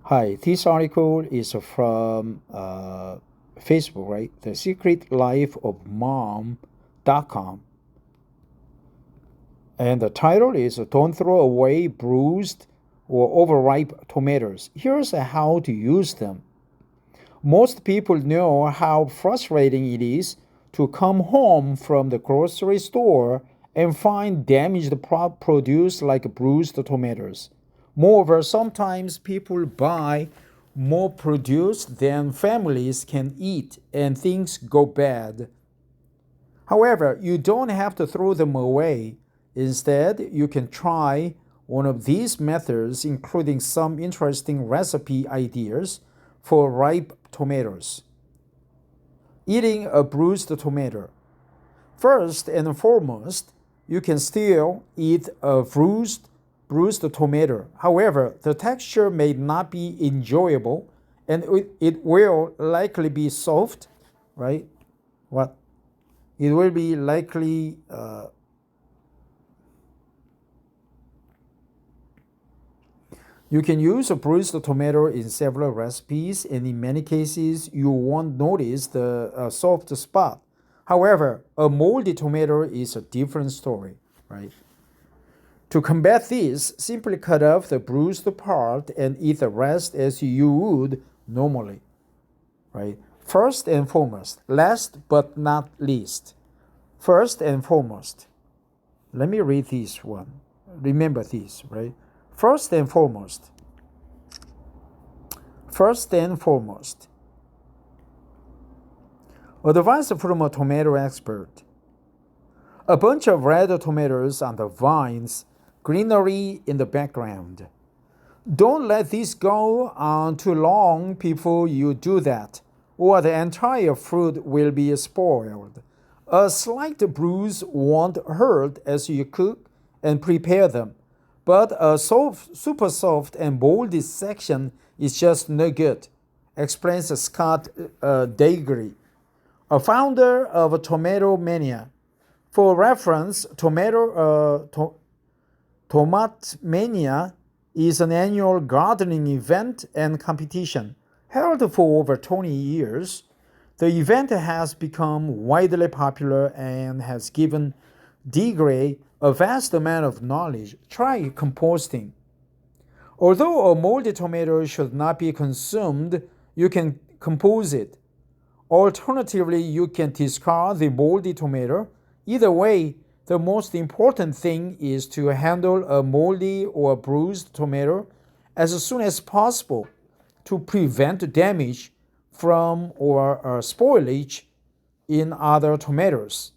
Hi, this article is from Facebook, right? The Secret Life of Mom.com. And the title is Don't Throw Away Bruised or Overripe Tomatoes. Here's how to use them. Most people know how frustrating it is to come home from the grocery store and find damaged produce like bruised tomatoes. Moreover, sometimes people buy more produce than families can eat and things go bad. However, you don't have to throw them away. Instead, you can try one of these methods, including some interesting recipe ideas for ripe tomatoes. Eating a bruised tomato. First and foremost, you can still eat a bruised tomato. However, the texture may not be enjoyable and it will likely be soft, right? What? It will be likely you can use a bruised tomato in several recipes, and in many cases, you won't notice the soft spot. However, a moldy tomato is a different story, right? To combat this, simply cut off the bruised part and eat the rest as you would normally, right? First and foremost, last but not least. First and foremost, let me read this one. Remember this, right? First and foremost, advice from a tomato expert. A bunch of red tomatoes on the vines, greenery in the background. Don't let this go on too long before you do that, or the entire fruit will be spoiled. A slight bruise won't hurt as you cook and prepare them, but a super soft and moldy section is just no good, explains Scott Dagley, a founder of Tomato Mania. For reference, Tomatmania is an annual gardening event and competition held for over 20 years. The event has become widely popular and has given Dagley a vast amount of knowledge. Try composting. Although a moldy tomato should not be consumed, you can compose it. Alternatively, you can discard the moldy tomato. Either way, the most important thing is to handle a moldy or bruised tomato as soon as possible to prevent damage from or spoilage in other tomatoes.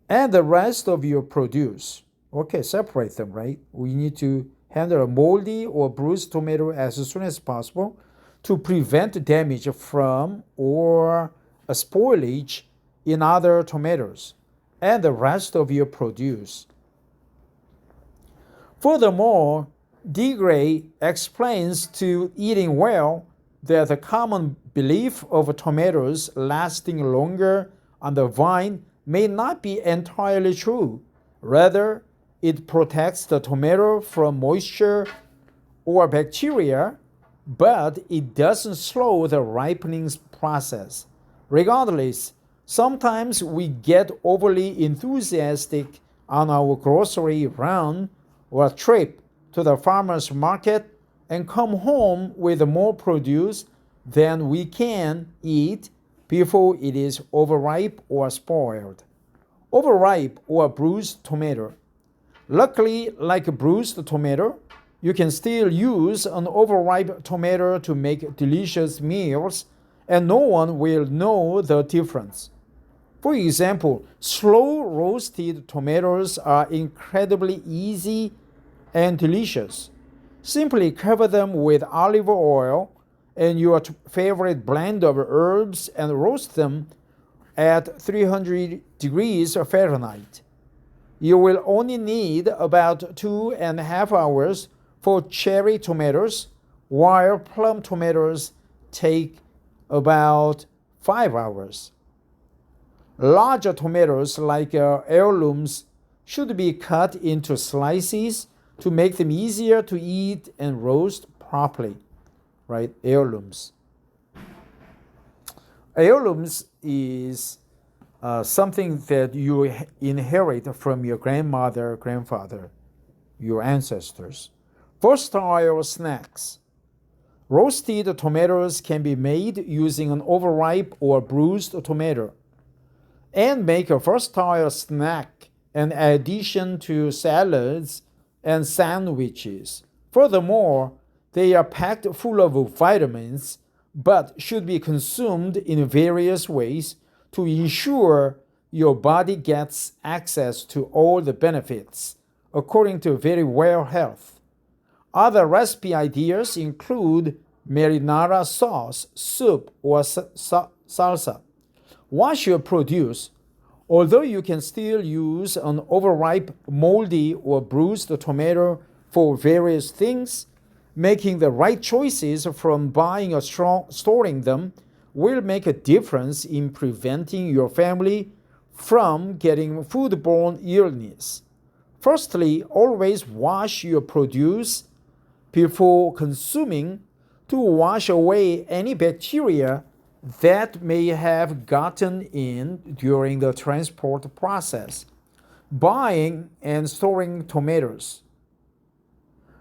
And the rest of your produce. Okay, separate them, right? We need to handle a moldy or bruised tomato as soon as possible to prevent damage from or a spoilage in other tomatoes and the rest of your produce. Furthermore, Dagley explains to Eating Well that the common belief of tomatoes lasting longer on the vine may not be entirely true. Rather, it protects the tomato from moisture or bacteria, but it doesn't slow the ripening process. Regardless, sometimes we get overly enthusiastic on our grocery run or trip to the farmer's market and come home with more produce than we can eat before it is overripe or spoiled. Overripe or bruised tomato. Luckily, like a bruised tomato, you can still use an overripe tomato to make delicious meals, and no one will know the difference. For example, slow roasted tomatoes are incredibly easy and delicious. Simply cover them with olive oil and your favorite blend of herbs and roast them at 300 degrees Fahrenheit. You will only need about 2.5 hours for cherry tomatoes, while plum tomatoes take about 5 hours. Larger tomatoes like heirlooms should be cut into slices to make them easier to eat and roast properly, right? Heirlooms. Heirlooms is something that you inherit from your grandmother, grandfather, your ancestors. Versatile snacks. Roasted tomatoes can be made using an overripe or bruised tomato and make a versatile snack in addition to salads and sandwiches. Furthermore, they are packed full of vitamins but should be consumed in various ways to ensure your body gets access to all the benefits, according to Very Well Health. Other recipe ideas include marinara sauce, soup, or salsa. Wash your produce. Although you can still use an overripe, moldy, or bruised tomato for various things, making the right choices from buying or storing them will make a difference in preventing your family from getting foodborne illness. Firstly, always wash your produce before consuming to wash away any bacteria that may have gotten in during the transport process. Buying and storing tomatoes.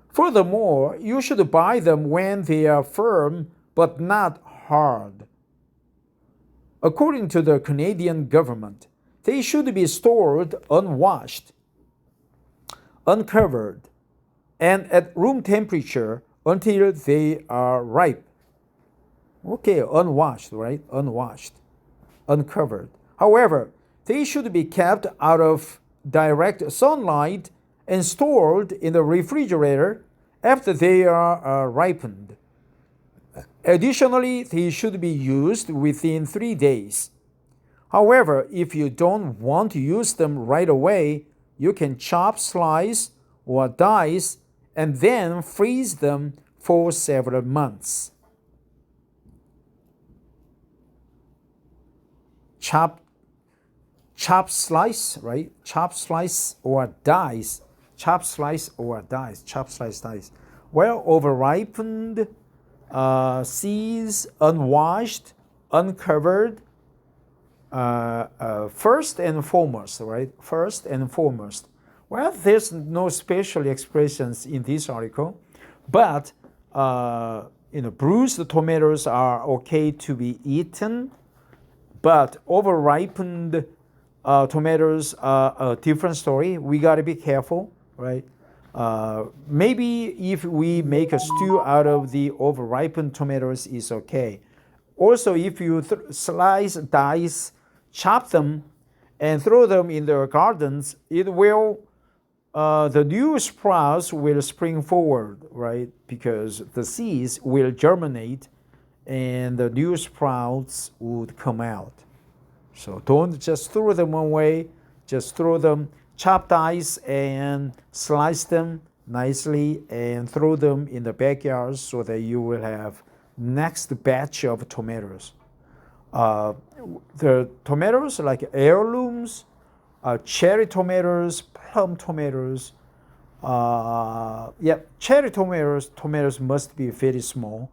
Furthermore, you should buy them when they are firm but not hard. According to the Canadian government, they should be stored unwashed, uncovered, and at room temperature until they are ripe. Okay, unwashed, right? Unwashed, uncovered. However, they should be kept out of direct sunlight and stored in the refrigerator after they are ripened. Additionally, they should be used within 3 days. However, if you don't want to use them right away, you can chop, slice, or dice and then freeze them for several months. Chop, slice, right? Chop, slice, or dice. Chop, slice, or dice. Chop, slice, dice. Well, overripened seeds, unwashed, uncovered. First and foremost, right? First and foremost. Well, there's no special expressions in this article, but bruised tomatoes are okay to be eaten, but overripened tomatoes are a different story. We got to be careful, right? Maybe if we make a stew out of the overripened tomatoes, is okay. Also, if you slice, dice, chop them, and throw them in the gardens, it will the new sprouts will spring forward, right? Because the seeds will germinate, and the new sprouts would come out. So don't just throw them away. Just throw them, chop, dice, and slice them nicely, and throw them in the backyard so that you will have next batch of tomatoes. The tomatoes like heirlooms, cherry tomatoes, plum tomatoes. Cherry tomatoes must be very small.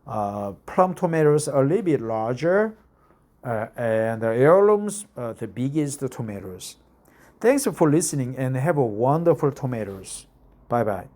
Plum tomatoes are a little bit larger, and the heirlooms, the biggest tomatoes. Thanks for listening and have a wonderful tomatoes. Bye-bye.